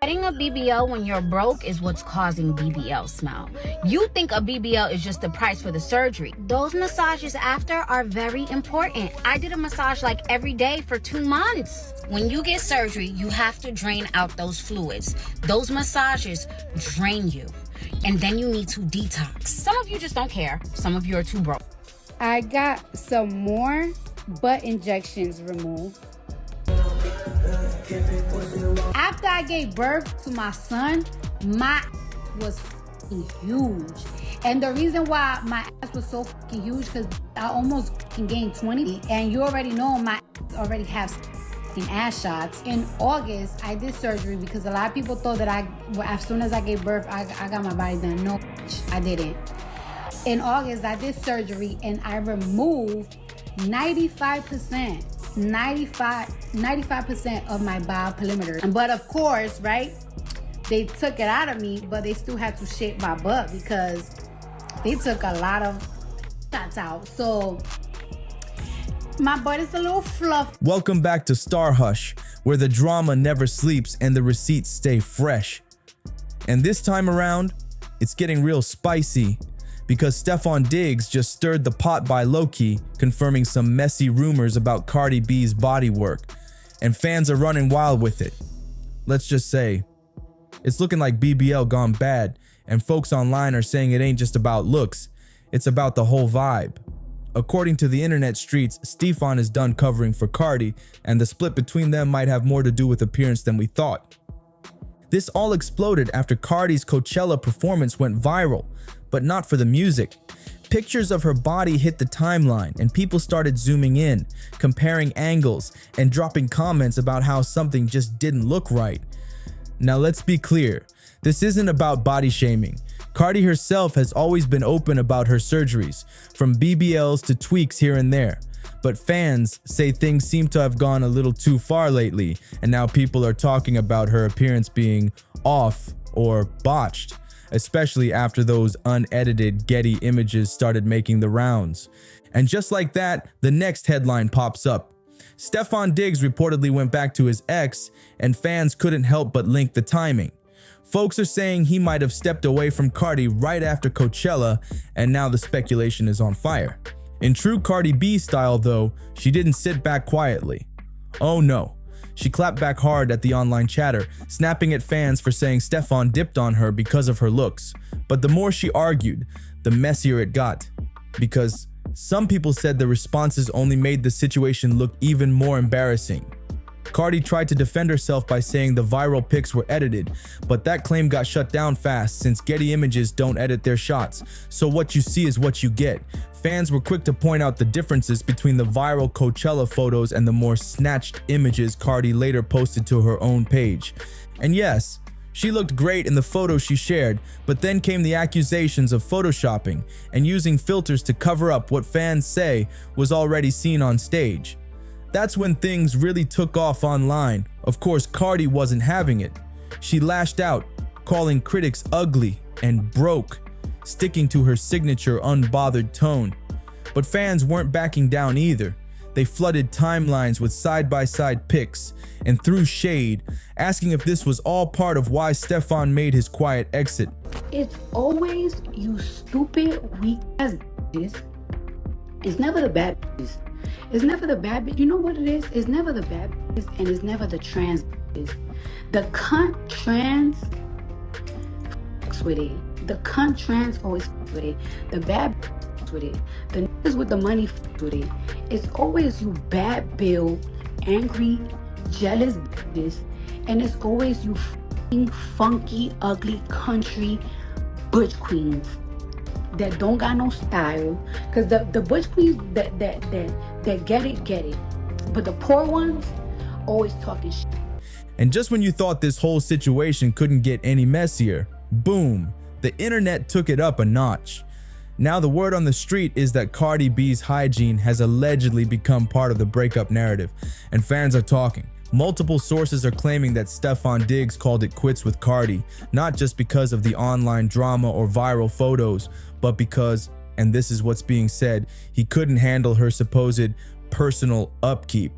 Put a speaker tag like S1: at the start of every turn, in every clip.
S1: Getting a BBL when you're broke is what's causing BBL smell. You think a BBL is just the price for the surgery. Those massages after are very important. I did a massage like every day for 2 months. When you get surgery, you have to drain out those fluids. Those massages drain you. And then you need to detox. Some of you just don't care. Some of you are too broke.
S2: I got some more butt injections removed. After I gave birth to my son, my ass was huge. And the reason why my ass was so huge, because I almost gained 20. And you already know my ass already has ass shots. In August, I did surgery because a lot of people thought that as soon as I gave birth, I got my body done. No, I didn't. In August, I did surgery and I removed 95% of my bowel perimeter. But of course, right, they took it out of me, but they still had to shape my butt because they took a lot of shots out. So my butt is a little fluff.
S3: Welcome back to StarHush, where the drama never sleeps and the receipts stay fresh. And this time around, it's getting real spicy, because Stefon Diggs just stirred the pot by low-key, confirming some messy rumors about Cardi B's body work, and fans are running wild with it. Let's just say, it's looking like BBL gone bad, and folks online are saying it ain't just about looks, it's about the whole vibe. According to the internet streets, Stefon is done covering for Cardi, and the split between them might have more to do with appearance than we thought. This all exploded after Cardi's Coachella performance went viral, but not for the music. Pictures of her body hit the timeline and people started zooming in, comparing angles, and dropping comments about how something just didn't look right. Now let's be clear, this isn't about body shaming. Cardi herself has always been open about her surgeries, from BBLs to tweaks here and there. But fans say things seem to have gone a little too far lately, and now people are talking about her appearance being off or botched, especially after those unedited Getty images started making the rounds. And just like that, the next headline pops up. Stefon Diggs reportedly went back to his ex, and fans couldn't help but link the timing. Folks are saying he might have stepped away from Cardi right after Coachella, and now the speculation is on fire. In true Cardi B style though, she didn't sit back quietly. Oh no. She clapped back hard at the online chatter, snapping at fans for saying Stefon dipped on her because of her looks. But the more she argued, the messier it got. Because some people said the responses only made the situation look even more embarrassing. Cardi tried to defend herself by saying the viral pics were edited, but that claim got shut down fast since Getty Images don't edit their shots, so what you see is what you get. Fans were quick to point out the differences between the viral Coachella photos and the more snatched images Cardi later posted to her own page. And yes, she looked great in the photos she shared, but then came the accusations of photoshopping and using filters to cover up what fans say was already seen on stage. That's when things really took off online. Of course, Cardi wasn't having it. She lashed out, calling critics ugly and broke, sticking to her signature unbothered tone. But fans weren't backing down either. They flooded timelines with side-by-side pics and threw shade, asking if this was all part of why Stefon made his quiet exit.
S2: It's always you stupid, weak ass bitches. It's never the bad bitches. It's never the bad bitch. You know what it is? It's never the bad bitches and it's never the trans bitches. The cunt trans fucks with it. The cunt trans always fucks with it. The bad fucks with it. The niggas with the money fucks with it. It's always you bad bill, angry, jealous bitches, and it's always you funky, ugly country butch queens that don't got no style. Cause the butch queens that get it. But the poor ones always talking shit.
S3: And just when you thought this whole situation couldn't get any messier, boom, the internet took it up a notch. Now the word on the street is that Cardi B's hygiene has allegedly become part of the breakup narrative, and fans are talking. Multiple sources are claiming that Stefon Diggs called it quits with Cardi, not just because of the online drama or viral photos, but because, and this is what's being said, he couldn't handle her supposed personal upkeep.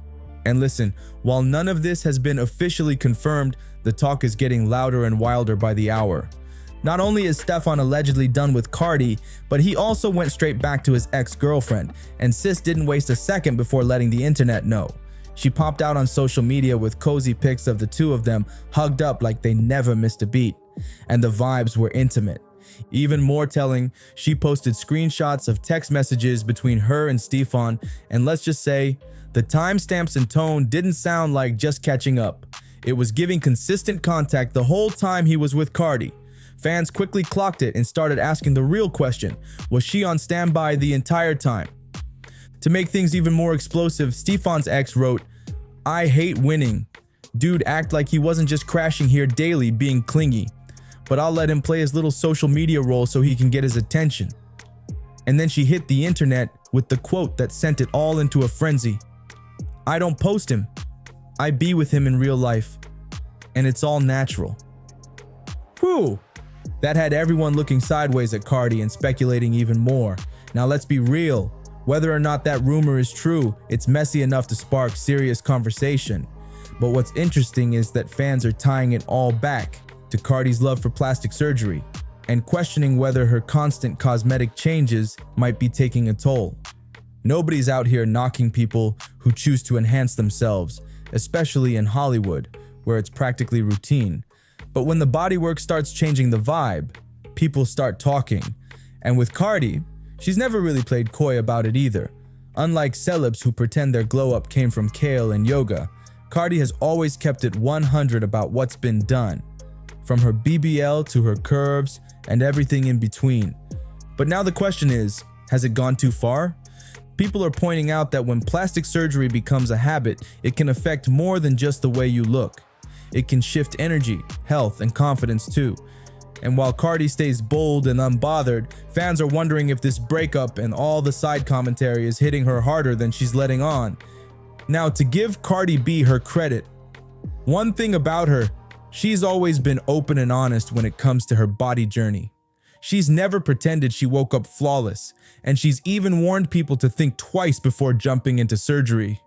S3: And listen, while none of this has been officially confirmed, the talk is getting louder and wilder by the hour. Not only is Stefon allegedly done with Cardi, but he also went straight back to his ex-girlfriend, and sis didn't waste a second before letting the internet know. She popped out on social media with cozy pics of the two of them hugged up like they never missed a beat, and the vibes were intimate. Even more telling, she posted screenshots of text messages between her and Stefon, and let's just say, the timestamps and tone didn't sound like just catching up. It was giving consistent contact the whole time he was with Cardi. Fans quickly clocked it and started asking the real question, was she on standby the entire time? To make things even more explosive, Stefon's ex wrote, "I hate winning. Dude act like he wasn't just crashing here daily being clingy, but I'll let him play his little social media role so he can get his attention." And then she hit the internet with the quote that sent it all into a frenzy. "I don't post him. I be with him in real life. And it's all natural." Whew! That had everyone looking sideways at Cardi and speculating even more. Now let's be real. Whether or not that rumor is true, it's messy enough to spark serious conversation. But what's interesting is that fans are tying it all back to Cardi's love for plastic surgery and questioning whether her constant cosmetic changes might be taking a toll. Nobody's out here knocking people who choose to enhance themselves, especially in Hollywood, where it's practically routine. But when the bodywork starts changing the vibe, people start talking. And with Cardi, she's never really played coy about it either. Unlike celebs who pretend their glow-up came from kale and yoga, Cardi has always kept it 100 about what's been done, from her BBL to her curves and everything in between. But now the question is, has it gone too far? People are pointing out that when plastic surgery becomes a habit, it can affect more than just the way you look. It can shift energy, health, and confidence too. And while Cardi stays bold and unbothered, fans are wondering if this breakup and all the side commentary is hitting her harder than she's letting on. Now, to give Cardi B her credit, one thing about her, she's always been open and honest when it comes to her body journey. She's never pretended she woke up flawless, and she's even warned people to think twice before jumping into surgery.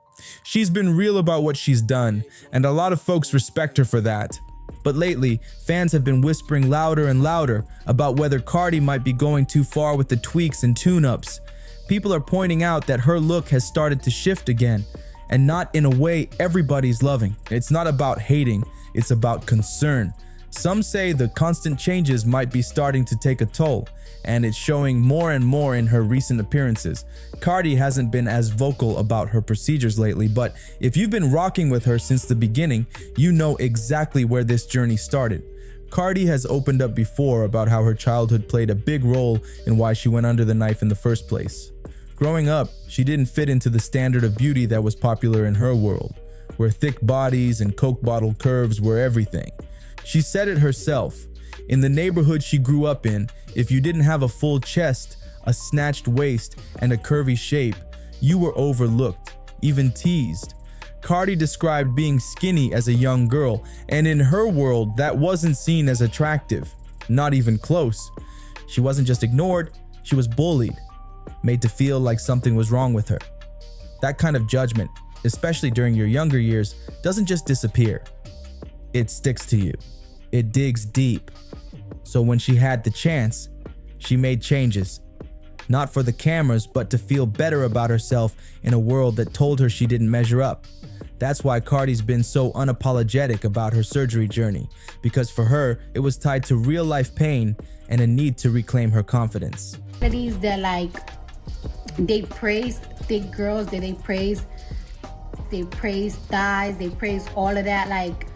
S3: She's been real about what she's done, and a lot of folks respect her for that. But lately, fans have been whispering louder and louder about whether Cardi might be going too far with the tweaks and tune-ups. People are pointing out that her look has started to shift again, and not in a way everybody's loving. It's not about hating, it's about concern. Some say the constant changes might be starting to take a toll, and it's showing more and more in her recent appearances. Cardi hasn't been as vocal about her procedures lately, but if you've been rocking with her since the beginning, you know exactly where this journey started. Cardi has opened up before about how her childhood played a big role in why she went under the knife in the first place. Growing up, she didn't fit into the standard of beauty that was popular in her world, where thick bodies and Coke bottle curves were everything. She said it herself. In the neighborhood she grew up in, if you didn't have a full chest, a snatched waist, and a curvy shape, you were overlooked, even teased. Cardi described being skinny as a young girl, and in her world, that wasn't seen as attractive, not even close. She wasn't just ignored, she was bullied, made to feel like something was wrong with her. That kind of judgment, especially during your younger years, doesn't just disappear. It sticks to you. It digs deep. So when she had the chance, she made changes. Not for the cameras, but to feel better about herself in a world that told her she didn't measure up. That's why Cardi's been so unapologetic about her surgery journey, because for her, it was tied to real life pain and a need to reclaim her confidence.
S2: These that like, they praise thick girls, they praise thighs, they praise all of that, like,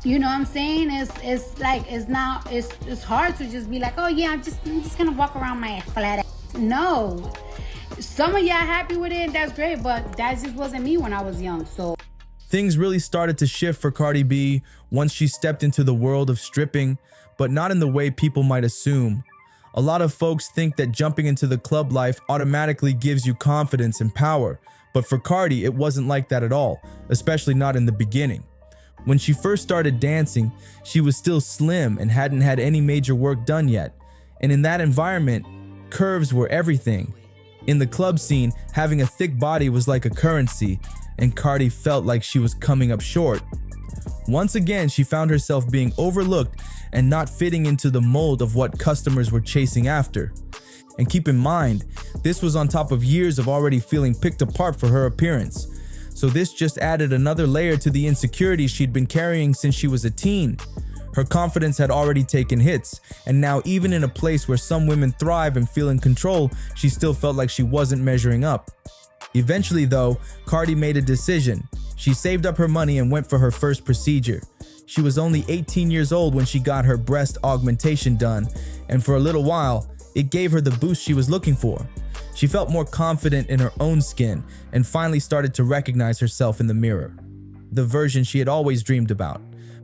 S2: you know what I'm saying? It's like, it's hard to just be like, oh yeah, I'm just gonna walk around my flat ass. No, some of y'all happy with it, that's great, but that just wasn't me when I was young. So
S3: things really started to shift for Cardi B once she stepped into the world of stripping, but not in the way people might assume. A lot of folks think that jumping into the club life automatically gives you confidence and power, but for Cardi, it wasn't like that at all, especially not in the beginning. When she first started dancing, she was still slim and hadn't had any major work done yet. And in that environment, curves were everything. In the club scene, having a thick body was like a currency, and Cardi felt like she was coming up short. Once again, she found herself being overlooked and not fitting into the mold of what customers were chasing after. And keep in mind, this was on top of years of already feeling picked apart for her appearance. So this just added another layer to the insecurity she'd been carrying since she was a teen. Her confidence had already taken hits, and now even in a place where some women thrive and feel in control, she still felt like she wasn't measuring up. Eventually though, Cardi made a decision. She saved up her money and went for her first procedure. She was only 18 years old when she got her breast augmentation done, and for a little while, it gave her the boost she was looking for. She felt more confident in her own skin and finally started to recognize herself in the mirror, the version she had always dreamed about.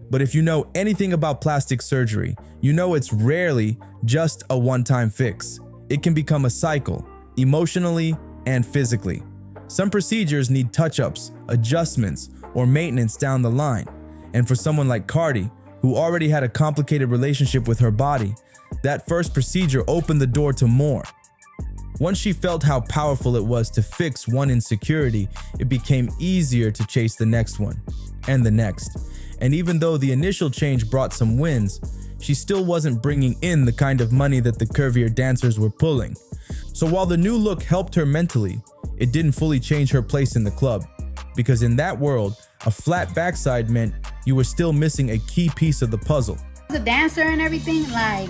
S3: But if you know anything about plastic surgery, you know it's rarely just a one-time fix. It can become a cycle, emotionally and physically. Some procedures need touch-ups, adjustments, or maintenance down the line. And for someone like Cardi, who already had a complicated relationship with her body, that first procedure opened the door to more. Once she felt how powerful it was to fix one insecurity, it became easier to chase the next one, and the next. And even though the initial change brought some wins, she still wasn't bringing in the kind of money that the curvier dancers were pulling. So while the new look helped her mentally, it didn't fully change her place in the club. Because in that world, a flat backside meant you were still missing a key piece of the puzzle.
S2: As a dancer and everything, like,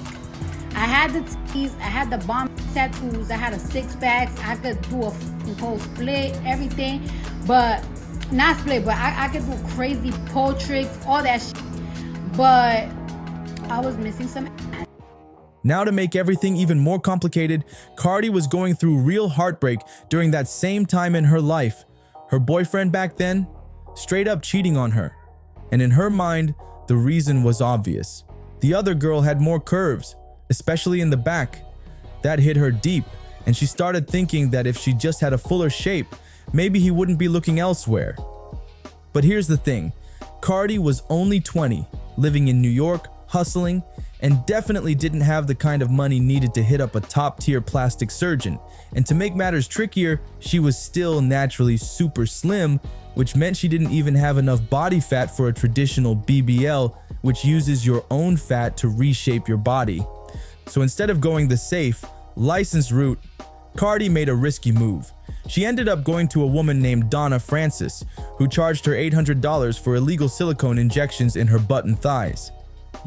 S2: I had the titties, I had the bomb tattoos, I had a six-pack, I could do a whole split, everything, but not split, but I could do crazy pole tricks, all that shit, but I was missing some ass.
S3: Now to make everything even more complicated, Cardi was going through real heartbreak during that same time in her life. Her boyfriend back then, straight up cheating on her. And in her mind, the reason was obvious. The other girl had more curves, especially in the back. That hit her deep, and she started thinking that if she just had a fuller shape, maybe he wouldn't be looking elsewhere. But here's the thing, Cardi was only 20, living in New York, hustling, and definitely didn't have the kind of money needed to hit up a top-tier plastic surgeon. And to make matters trickier, she was still naturally super slim, which meant she didn't even have enough body fat for a traditional BBL, which uses your own fat to reshape your body. So instead of going the safe, licensed route, Cardi made a risky move. She ended up going to a woman named Donna Francis, who charged her $800 for illegal silicone injections in her butt and thighs.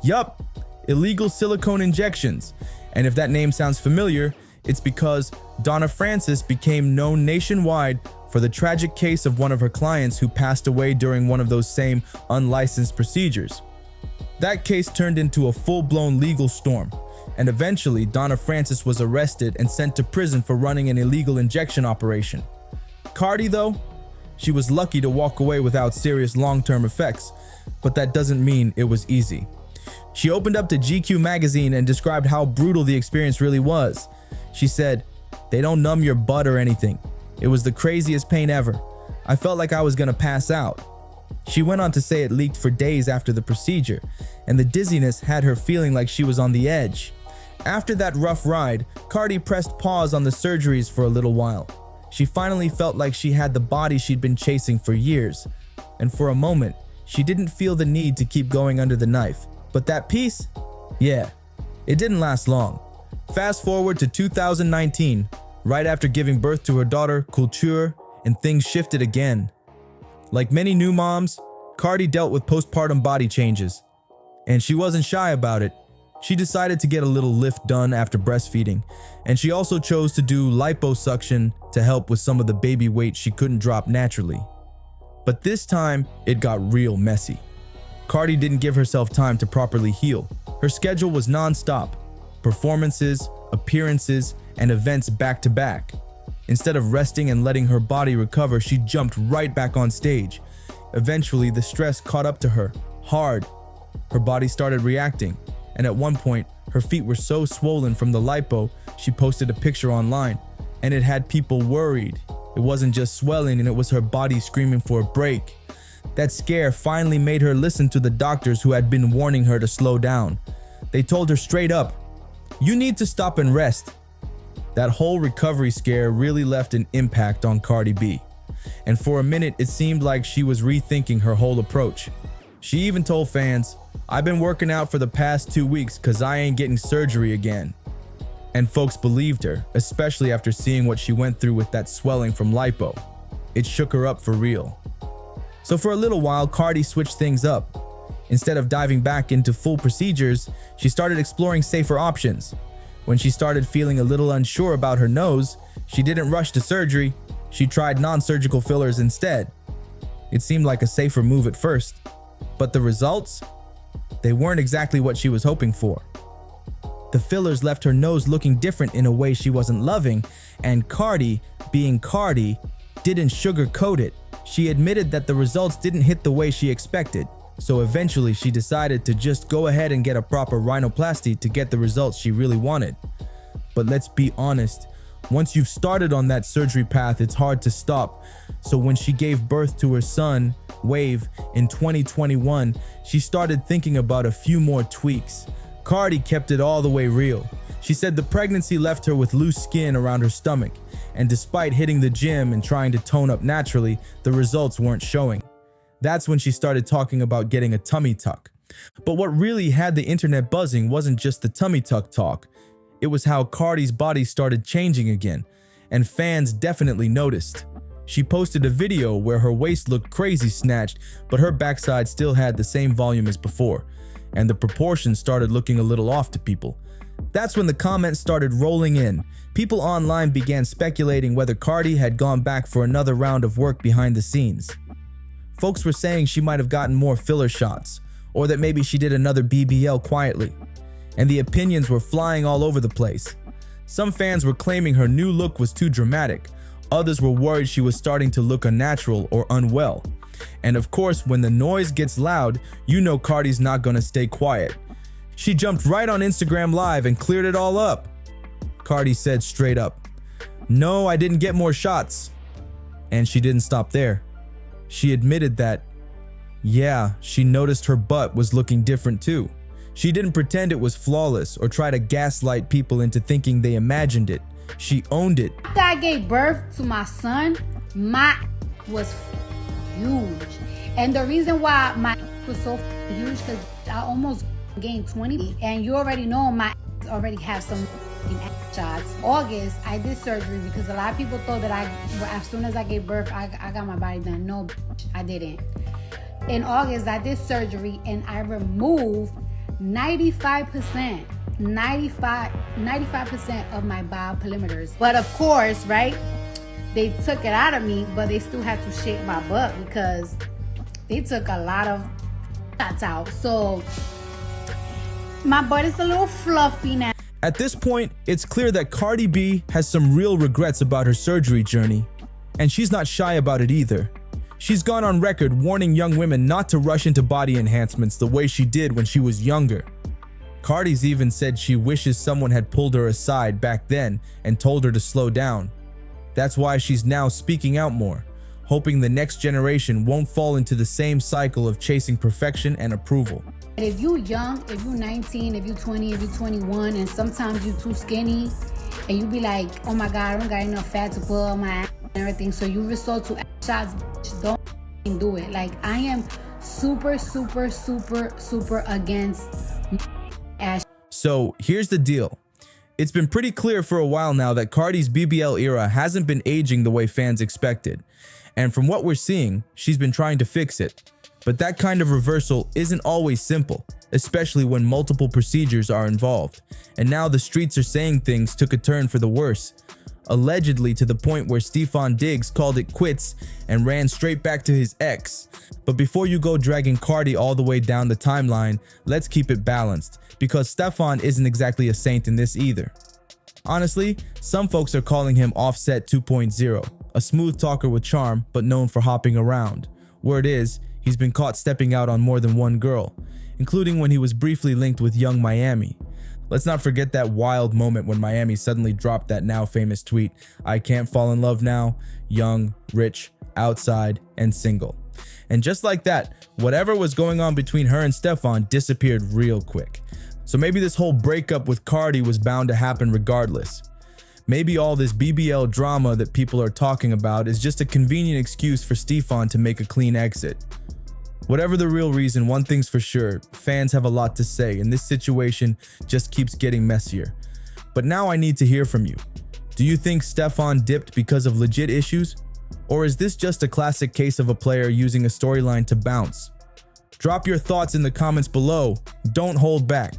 S3: Yup, illegal silicone injections. And if that name sounds familiar, it's because Donna Francis became known nationwide for the tragic case of one of her clients who passed away during one of those same unlicensed procedures. That case turned into a full-blown legal storm, and eventually Donna Francis was arrested and sent to prison for running an illegal injection operation. Cardi though, she was lucky to walk away without serious long-term effects, but that doesn't mean it was easy. She opened up to GQ magazine and described how brutal the experience really was. She said, "They don't numb your butt or anything. It was the craziest pain ever. I felt like I was gonna pass out." She went on to say it leaked for days after the procedure, and the dizziness had her feeling like she was on the edge. After that rough ride, Cardi pressed pause on the surgeries for a little while. She finally felt like she had the body she'd been chasing for years, and for a moment, she didn't feel the need to keep going under the knife. But that peace? Yeah, it didn't last long. Fast forward to 2019, right after giving birth to her daughter, Culture, and things shifted again. Like many new moms, Cardi dealt with postpartum body changes, and she wasn't shy about it. She decided to get a little lift done after breastfeeding, and she also chose to do liposuction to help with some of the baby weight she couldn't drop naturally. But this time, it got real messy. Cardi didn't give herself time to properly heal. Her schedule was non-stop, performances, appearances, and events back to back. Instead of resting and letting her body recover, she jumped right back on stage. Eventually, the stress caught up to her, hard. Her body started reacting, and at one point, her feet were so swollen from the lipo, she posted a picture online, and it had people worried. It wasn't just swelling, and it was her body screaming for a break. That scare finally made her listen to the doctors who had been warning her to slow down. They told her straight up, "You need to stop and rest." That whole recovery scare really left an impact on Cardi B. And for a minute, it seemed like she was rethinking her whole approach. She even told fans, "I've been working out for the past 2 weeks cause I ain't getting surgery again." And folks believed her, especially after seeing what she went through with that swelling from lipo. It shook her up for real. So for a little while, Cardi switched things up. Instead of diving back into full procedures, she started exploring safer options. When she started feeling a little unsure about her nose, she didn't rush to surgery. She tried non-surgical fillers instead. It seemed like a safer move at first, but the results? They weren't exactly what she was hoping for. The fillers left her nose looking different in a way she wasn't loving, and Cardi, being Cardi, didn't sugarcoat it. She admitted that the results didn't hit the way she expected, so eventually she decided to just go ahead and get a proper rhinoplasty to get the results she really wanted. But let's be honest, once you've started on that surgery path, it's hard to stop. So when she gave birth to her son, Wave, in 2021, she started thinking about a few more tweaks. Cardi kept it all the way real. She said the pregnancy left her with loose skin around her stomach, and despite hitting the gym and trying to tone up naturally, the results weren't showing. That's when she started talking about getting a tummy tuck. But what really had the internet buzzing wasn't just the tummy tuck talk. It was how Cardi's body started changing again, and fans definitely noticed. She posted a video where her waist looked crazy snatched, but her backside still had the same volume as before, and the proportions started looking a little off to people. That's when the comments started rolling in. People online began speculating whether Cardi had gone back for another round of work behind the scenes. Folks were saying she might have gotten more filler shots, or that maybe she did another BBL quietly. And the opinions were flying all over the place. Some fans were claiming her new look was too dramatic. Others were worried she was starting to look unnatural or unwell. And of course, when the noise gets loud, you know Cardi's not gonna stay quiet. She jumped right on Instagram Live and cleared it all up. Cardi said straight up, "No, I didn't get more shots." And she didn't stop there. She admitted that, yeah, she noticed her butt was looking different too. She didn't pretend it was flawless or try to gaslight people into thinking they imagined it. She owned it.
S2: After I gave birth to my son, my was huge. And the reason why my was so huge because I almost gained 20. And you already know my already have some shots. August, I did surgery because a lot of people thought that as soon as I gave birth, I got my body done. No, I didn't. In August, I did surgery and I removed 95% of my bioperimeters. But of course, right, they took it out of me, but they still had to shape my butt because they took a lot of shots out. So my butt is a little fluffy now.
S3: At this point, it's clear that Cardi B has some real regrets about her surgery journey, and she's not shy about it either. She's gone on record warning young women not to rush into body enhancements the way she did when she was younger. Cardi's even said she wishes someone had pulled her aside back then and told her to slow down. That's why she's now speaking out more, hoping the next generation won't fall into the same cycle of chasing perfection and approval.
S2: If you young, if you 19, if you 20, if you 21, and sometimes you too skinny, and you be like, oh my God, I don't got enough fat to put on my ass and everything, so you resort to shots, don't do it. Like, I am super against ass.
S3: So here's the deal. It's been pretty clear for a while now that Cardi's BBL era hasn't been aging the way fans expected. And from what we're seeing, she's been trying to fix it. But that kind of reversal isn't always simple, especially when multiple procedures are involved. And now the streets are saying things took a turn for the worse, allegedly to the point where Stefon Diggs called it quits and ran straight back to his ex. But before you go dragging Cardi all the way down the timeline, let's keep it balanced, because Stefon isn't exactly a saint in this either. Honestly, some folks are calling him Offset 2.0, a smooth talker with charm but known for hopping around. Word is, he's been caught stepping out on more than one girl, including when he was briefly linked with Young Miami. Let's not forget that wild moment when Miami suddenly dropped that now famous tweet, "I can't fall in love now, young, rich, outside, and single." And just like that, whatever was going on between her and Stefon disappeared real quick. So maybe this whole breakup with Cardi was bound to happen regardless. Maybe all this BBL drama that people are talking about is just a convenient excuse for Stefon to make a clean exit. Whatever the real reason, one thing's for sure, fans have a lot to say, and this situation just keeps getting messier. But now I need to hear from you. Do you think Stefon dipped because of legit issues? Or is this just a classic case of a player using a storyline to bounce? Drop your thoughts in the comments below. Don't hold back.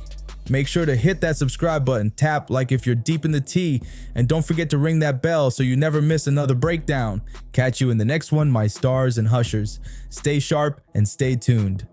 S3: Make sure to hit that subscribe button, tap like if you're deep in the tea, and don't forget to ring that bell so you never miss another breakdown. Catch you in the next one, my stars and hushers. Stay sharp and stay tuned.